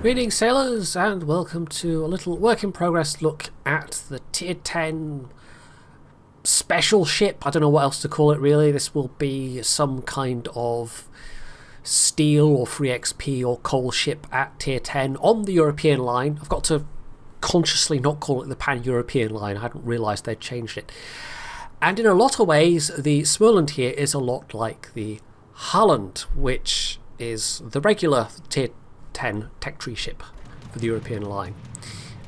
Greetings sailors, and welcome to a little work in progress look at the tier 10 special ship. I don't know what else to call it really. This will be some kind of steel or free XP or coal ship at tier 10 on the European line. I've got to consciously not call it the pan-European line. I hadn't realised they'd changed it. And in a lot of ways the Småland here is a lot like the Holland, which is the regular tier 10 tech tree ship for the European line.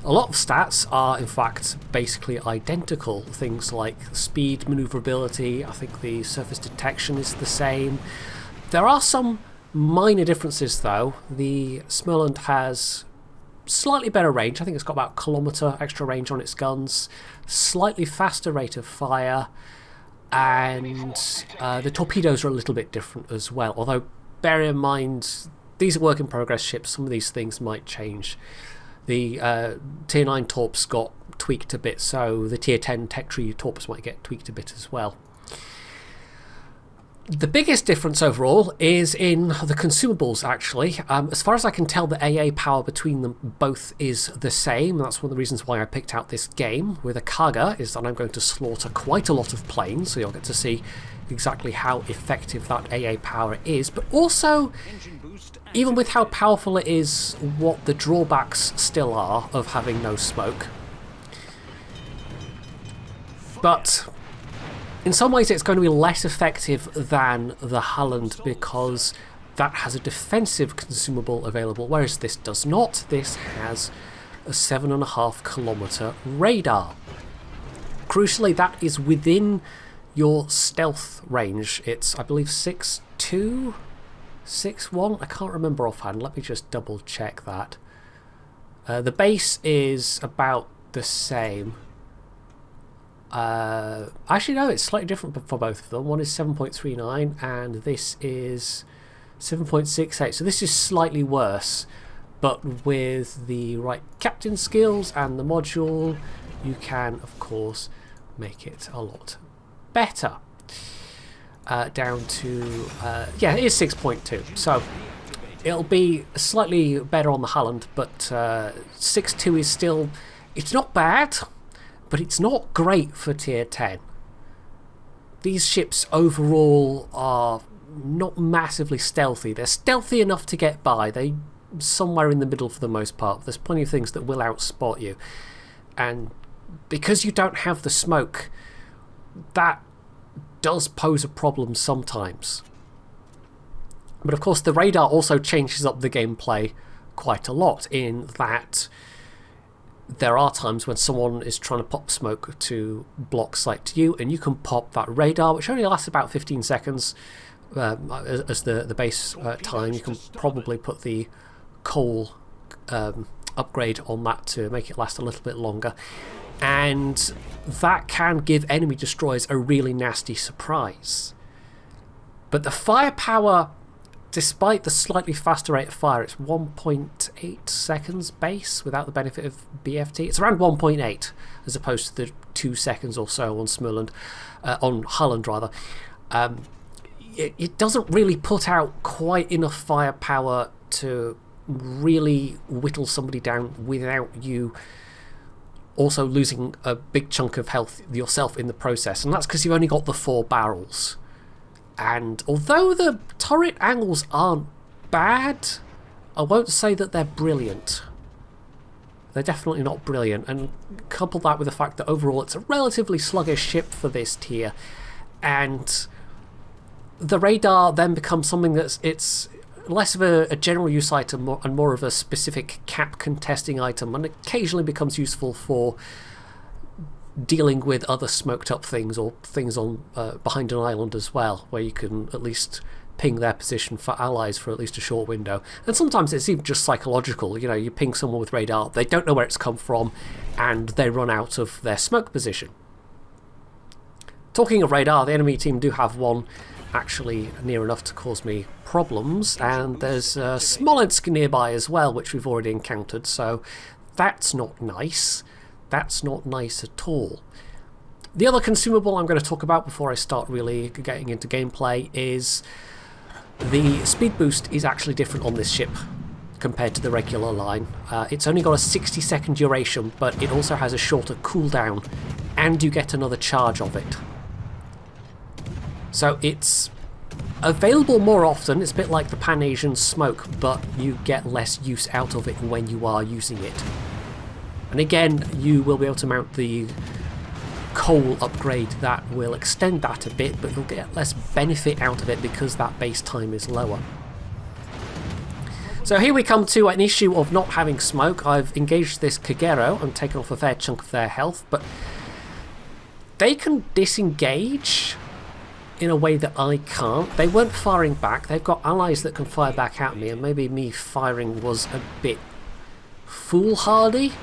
A lot of stats are in fact basically identical. Things like speed, maneuverability, I think the surface detection is the same. There are some minor differences though. The Småland has slightly better range. I think it's got about a kilometre extra range on its guns, slightly faster rate of fire, and the torpedoes are a little bit different as well, although bear in mind these are work in progress ships. Some of these things might change. The tier 9 torps got tweaked a bit, so the tier 10 tech tree torps might get tweaked a bit as well. The biggest difference overall is in the consumables actually. As far as I can tell, the AA power between them both is the same. That's one of the reasons why I picked out this game with a Kaga, is that I'm going to slaughter quite a lot of planes, so you'll get to see exactly how effective that AA power is, but also even with how powerful it is, what the drawbacks still are of having no smoke. But in some ways it's going to be less effective than the Holland because that has a defensive consumable available, whereas this does not. This has a 7.5 kilometre radar. Crucially, that is within your stealth range. It's, I believe, 6.2? 6.1? I can't remember offhand. Let me just double check that. The base is about the same. Actually no, it's slightly different for both of them. One is 7.39 and this is 7.68, so this is slightly worse, but with the right captain skills and the module you can of course make it a lot better. Down to yeah, it is 6.2, so it'll be slightly better on the Holland, but 6.2 is still, it's not bad, but it's not great for tier 10. These ships overall are not massively stealthy. They're stealthy enough to get by. They're somewhere in the middle for the most part. There's plenty of things that will outspot you. And because you don't have the smoke, that does pose a problem sometimes. But of course the radar also changes up the gameplay quite a lot, in that there are times when someone is trying to pop smoke to block sight to you, and you can pop that radar, which only lasts about 15 seconds as the base time. You can probably put the coal upgrade on that to make it last a little bit longer, and that can give enemy destroyers a really nasty surprise. But the firepower, despite the slightly faster rate of fire, it's 1.8 seconds base without the benefit of BFT. It's around 1.8 as opposed to the 2 seconds or so on Småland, on Holland rather. It doesn't really put out quite enough firepower to really whittle somebody down without you also losing a big chunk of health yourself in the process, and that's because you've only got the 4 barrels. And although the turret angles aren't bad, I won't say that they're brilliant. They're definitely not brilliant, and couple that with the fact that overall it's a relatively sluggish ship for this tier, and the radar then becomes something that's, it's less of a general use item and more of a specific cap contesting item, and occasionally becomes useful for dealing with other smoked up things, or things on behind an island as well, where you can at least ping their position for allies for at least a short window. And sometimes it's even just psychological. You know, you ping someone with radar, they don't know where it's come from, and they run out of their smoke position. Talking of radar, the enemy team do have one actually near enough to cause me problems, and there's Smolensk nearby as well, which we've already encountered, so that's not nice. That's not nice at all. The other consumable I'm going to talk about before I start really getting into gameplay is the speed boost is actually different on this ship. compared to the regular line. It's only got a 60-second duration, but it also has a shorter cooldown, and you get another charge of it. So it's available more often. It's a bit like the Pan-Asian smoke, but you get less use out of it when you are using it. And again, you will be able to mount the coal upgrade that will extend that a bit, but you'll get less benefit out of it because that base time is lower. So here we come to an issue of not having smoke. I've engaged this Kagero and taken off a fair chunk of their health, but they can disengage in a way that I can't. They weren't firing back. They've got allies that can fire back at me, and maybe me firing was a bit foolhardy.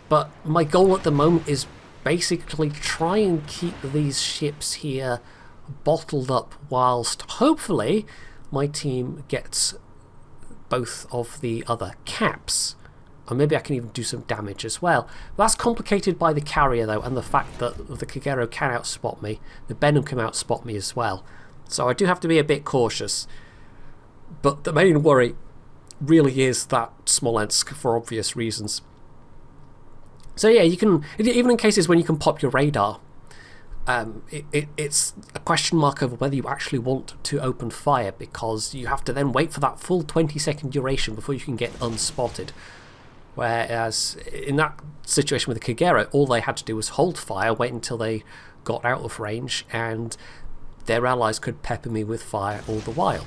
But my goal at the moment is basically try and keep these ships here bottled up whilst hopefully my team gets both of the other caps. And maybe I can even do some damage as well. That's complicated by the carrier though, and the fact that the Kagero can outspot me. The Benham can outspot me as well. So I do have to be a bit cautious. But the main worry really is that Smolensk, for obvious reasons. So yeah, you can, even in cases when you can pop your radar, it's a question mark over whether you actually want to open fire, because you have to then wait for that full 20-second duration before you can get unspotted. Whereas in that situation with the Kagero, all they had to do was hold fire, wait until they got out of range, and their allies could pepper me with fire all the while.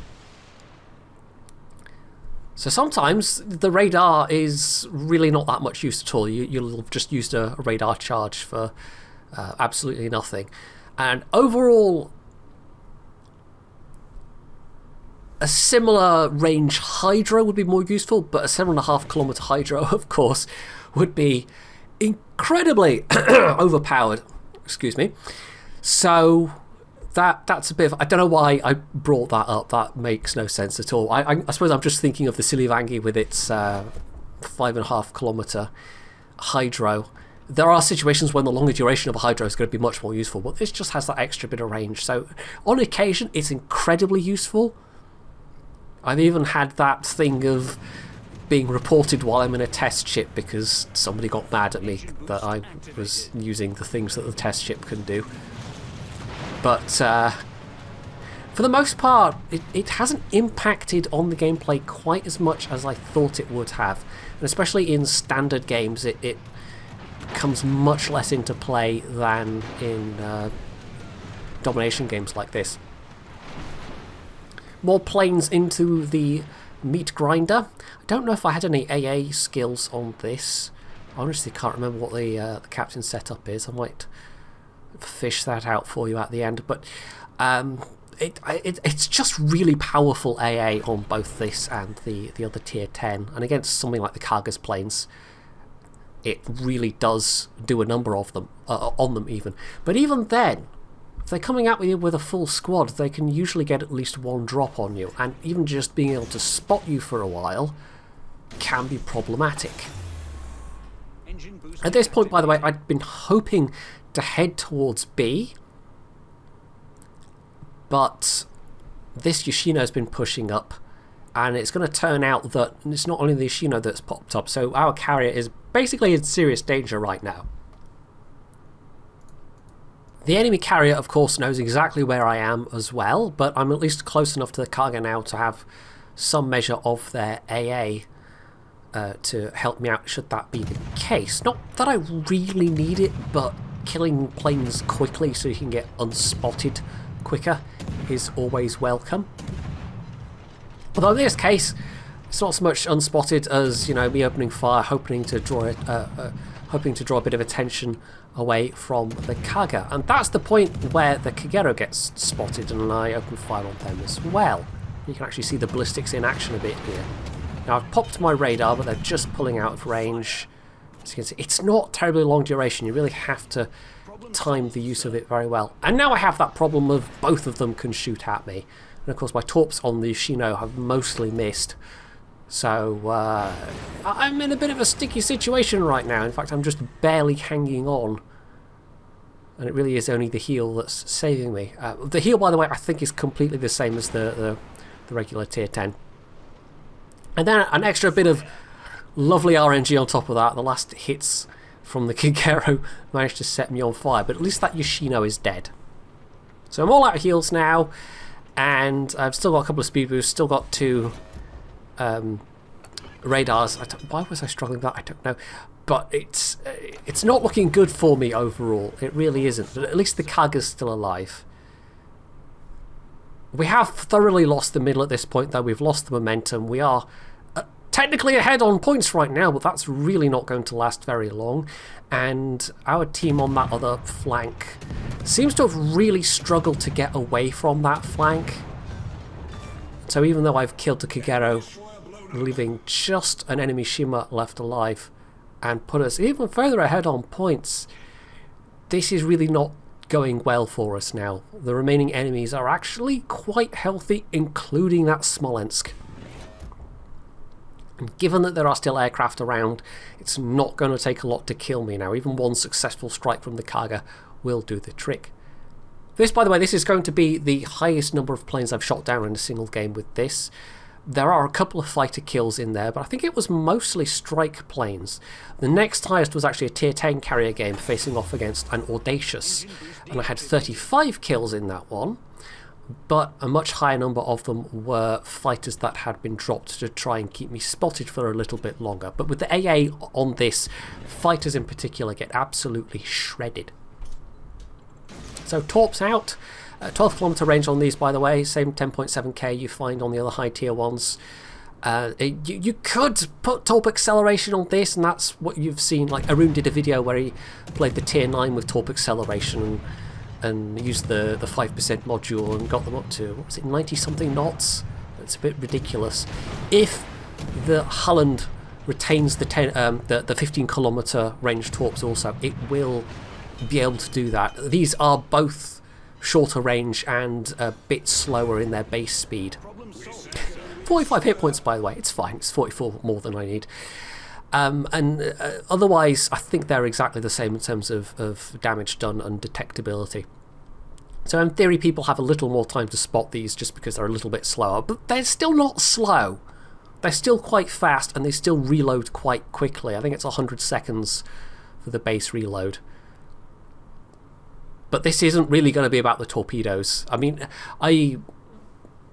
So sometimes the radar is really not that much use at all. You'll have just used a radar charge for absolutely nothing. And overall, a similar range hydro would be more useful, but a 7.5 kilometer hydro, of course, would be incredibly overpowered. Excuse me. So that's a bit of, I don't know why I brought that up. That makes no sense at all. I suppose I'm just thinking of the Silivangi with its 5.5 kilometer hydro. There are situations when the longer duration of a hydro is going to be much more useful, but this just has that extra bit of range. So on occasion, it's incredibly useful. I've even had that thing of being reported while I'm in a test ship because somebody got mad at me that I was using the things that the test ship can do. But for the most part, it hasn't impacted on the gameplay quite as much as I thought it would have. And especially in standard games, it comes much less into play than in domination games like this. More planes into the meat grinder. I don't know if I had any AA skills on this. I honestly can't remember what the captain's setup is. I might fish that out for you at the end, but it's just really powerful AA on both this and the other tier 10, and against something like the Kaga's planes it really does do a number of them on them even. But even then, if they're coming at you with a full squad, they can usually get at least one drop on you, and even just being able to spot you for a while can be problematic. At this point, by the way, I'd been hoping to head towards B, but this Yoshino has been pushing up, and it's going to turn out that it's not only the Yoshino that's popped up, so our carrier is basically in serious danger right now. The enemy carrier, of course, knows exactly where I am as well, but I'm at least close enough to the Kaga now to have some measure of their AA to help me out should that be the case. Not that I really need it, but killing planes quickly so you can get unspotted quicker is always welcome. Although in this case, it's not so much unspotted as, you know, me opening fire, hoping to draw a bit of attention away from the Kaga. And that's the point where the Kagero gets spotted and I open fire on them as well. You can actually see the ballistics in action a bit here. Now I've popped my radar, but they're just pulling out of range. As you can see, it's not terribly long duration. You really have to time the use of it very well. And now I have that problem of both of them can shoot at me. And of course my torps on the Yoshino have mostly missed. So I'm in a bit of a sticky situation right now. In fact, I'm just barely hanging on. And it really is only the heal that's saving me. The heal, by the way, I think is completely the same as the regular tier 10. And then an extra bit of lovely RNG on top of that. The last hits from the Kagero managed to set me on fire, but at least that Yoshino is dead. So I'm all out of heals now, and I've still got a couple of speed boosts, still got 2 radars. Why was I struggling with that? I don't know. But it's not looking good for me overall. It really isn't. But at least the Kaga's still alive. We have thoroughly lost the middle at this point, though. We've lost the momentum. We are technically ahead on points right now, but that's really not going to last very long. And our team on that other flank seems to have really struggled to get away from that flank. So even though I've killed the Kagero, leaving just an enemy Shima left alive and put us even further ahead on points, this is really not going well for us now. The remaining enemies are actually quite healthy, including that Smolensk. And given that there are still aircraft around, it's not going to take a lot to kill me now. Even one successful strike from the Kaga will do the trick. This, by the way, this is going to be the highest number of planes I've shot down in a single game with this. There are a couple of fighter kills in there, but I think it was mostly strike planes. The next highest was actually a tier 10 carrier game facing off against an Audacious, and I had 35 kills in that one, but a much higher number of them were fighters that had been dropped to try and keep me spotted for a little bit longer. But with the AA on this, fighters in particular get absolutely shredded. So Torp's out. 12 kilometer range on these, by the way, same 10.7k you find on the other high tier ones. You could put Torp acceleration on this, and that's what you've seen. Like Arun did a video where he played the tier 9 with Torp acceleration and used the 5% module and got them up to, what was it, 90 something knots? It's a bit ridiculous. If the Holland retains the 15 kilometer range Torps also, it will be able to do that. These are both shorter range and a bit slower in their base speed. 45 hit points, by the way. It's fine. It's 44 more than I need. Otherwise, I think they're exactly the same in terms of damage done and detectability. So in theory, people have a little more time to spot these just because they're a little bit slower. But they're still not slow. They're still quite fast, and they still reload quite quickly. I think it's 100 seconds for the base reload. But this isn't really going to be about the torpedoes. I mean, I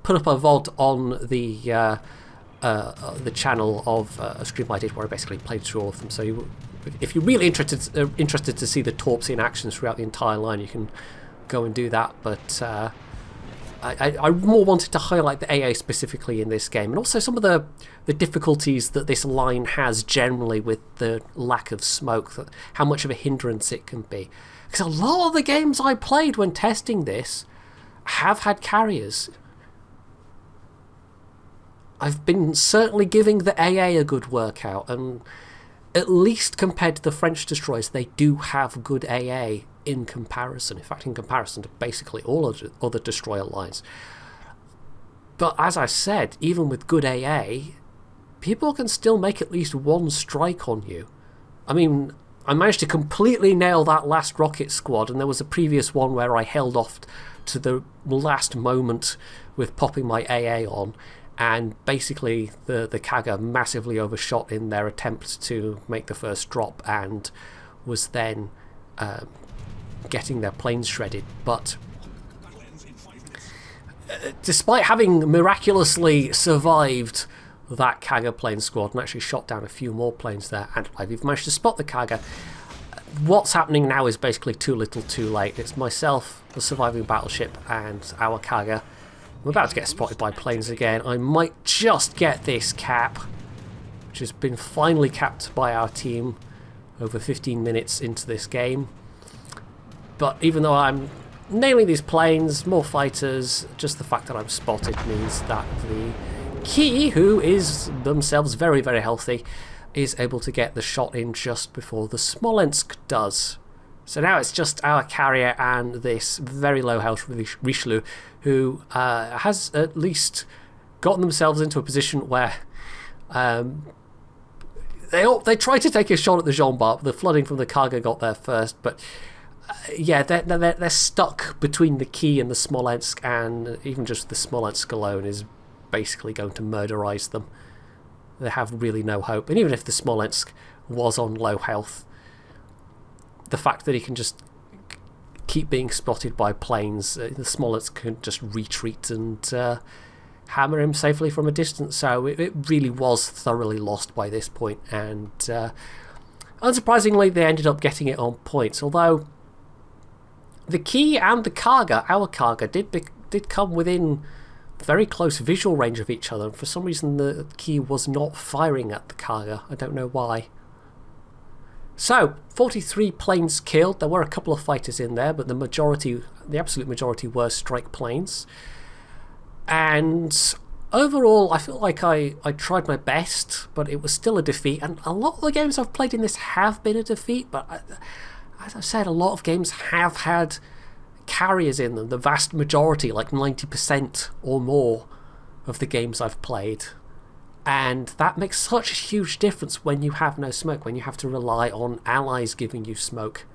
put up a VOD on the channel of a stream I did where I basically played through all of them. So if you're really interested to see the Torps in action throughout the entire line, you can go and do that. But I more wanted to highlight the AA specifically in this game, and also some of the difficulties that this line has generally with the lack of smoke, how much of a hindrance it can be. Because a lot of the games I played when testing this have had carriers. I've been certainly giving the AA a good workout, and at least compared to the French destroyers, they do have good AA in comparison. In fact, in comparison to basically all other destroyer lines. But as I said, even with good AA, people can still make at least one strike on you. I mean, I managed to completely nail that last rocket squad, and there was a previous one where I held off to the last moment with popping my AA on, and basically the Kaga massively overshot in their attempt to make the first drop and was then getting their planes shredded. But despite having miraculously survived that Kaga plane squad and actually shot down a few more planes there, and I've managed to spot the Kaga, what's happening now is basically too little too late. It's myself, the surviving battleship, and our Kaga. I'm about to get spotted by planes again. I might just get this cap, which has been finally capped by our team over 15 minutes into this game. But even though I'm nailing these planes, more fighters, just the fact that I'm spotted means that the Key, who is themselves very, very healthy, is able to get the shot in just before the Smolensk does. So now it's just our carrier and this very low health Richelieu, who has at least gotten themselves into a position where they tried to take a shot at the Jean Bart. The flooding from the Kaga got there first, but yeah, they're stuck between the Key and the Smolensk, and even just the Smolensk alone is basically going to murderize them. they have really no hope. And even if the Smolensk was on low health, the fact that he can just keep being spotted by planes, the Smolensk can just retreat and hammer him safely from a distance. So it really was thoroughly lost by this point, and unsurprisingly they ended up getting it on points, although the Key and the Karga, our Karga, did come within very close visual range of each other, and for some reason the Key was not firing at the Karga. I don't know why. So 43 planes killed. There were a couple of fighters in there, but the absolute majority were strike planes. And overall, I feel like I tried my best, but it was still a defeat. And a lot of the games I've played in this have been a defeat, but as I've said, a lot of games have had carriers in them. The vast majority, like 90% or more of the games I've played. And that makes such a huge difference when you have no smoke, when you have to rely on allies giving you smoke.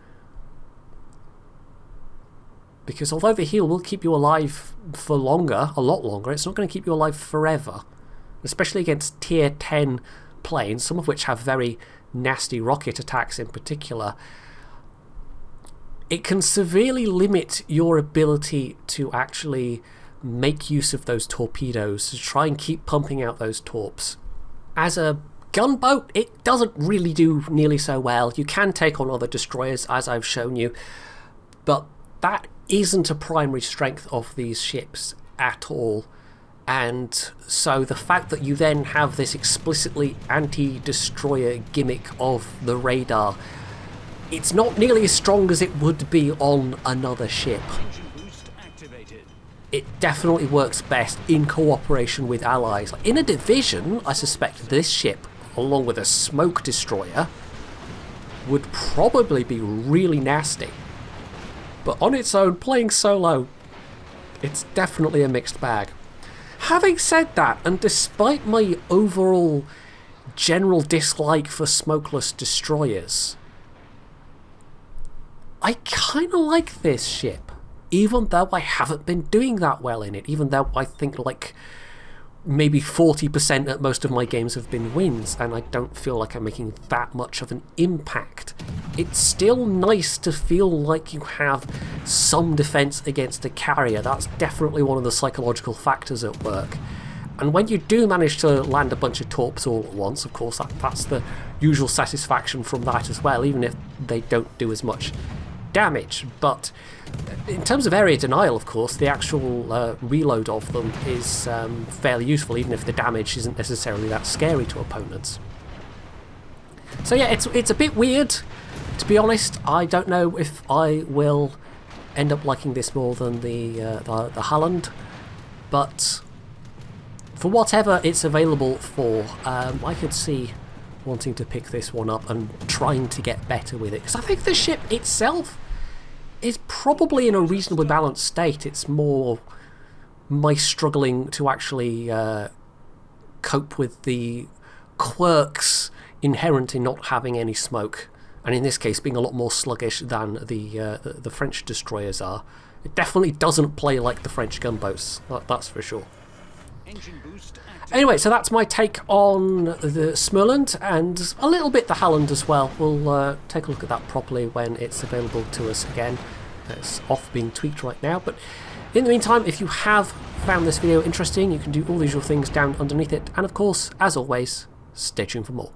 Because although the heal will keep you alive for longer, a lot longer, it's not going to keep you alive forever. Especially against tier 10 planes, some of which have very nasty rocket attacks in particular. It can severely limit your ability to actually make use of those torpedoes, to try and keep pumping out those torps. As a gunboat, it doesn't really do nearly so well. You can take on other destroyers, as I've shown you, but that isn't a primary strength of these ships at all. And so the fact that you then have this explicitly anti-destroyer gimmick of the radar, it's not nearly as strong as it would be on another ship. It definitely works best in cooperation with allies. In a division, I suspect this ship, along with a smoke destroyer, would probably be really nasty. But on its own, playing solo, it's definitely a mixed bag. Having said that, and despite my overall general dislike for smokeless destroyers, I kind of like this ship, even though I haven't been doing that well in it, even though I think like maybe 40% at most of my games have been wins, and I don't feel like I'm making that much of an impact. It's still nice to feel like you have some defense against a carrier. That's definitely one of the psychological factors at work. And when you do manage to land a bunch of torps all at once, of course, that's the usual satisfaction from that as well, even if they don't do as much damage. But in terms of area denial, of course, the actual reload of them is fairly useful, even if the damage isn't necessarily that scary to opponents. So yeah, it's a bit weird, to be honest. I don't know if I will end up liking this more than the Holland, but for whatever it's available for, I could see wanting to pick this one up and trying to get better with it, because I think the ship itself is probably in a reasonably balanced state. It's more my struggling to actually cope with the quirks inherent in not having any smoke, and in this case being a lot more sluggish than the French destroyers are. It definitely doesn't play like the French gunboats, that's for sure. Anyway, so that's my take on the Småland, and a little bit the Holland as well. We'll take a look at that properly when it's available to us again. It's off being tweaked right now, but in the meantime, if you have found this video interesting, you can do all the usual things down underneath it, and of course, as always, stay tuned for more.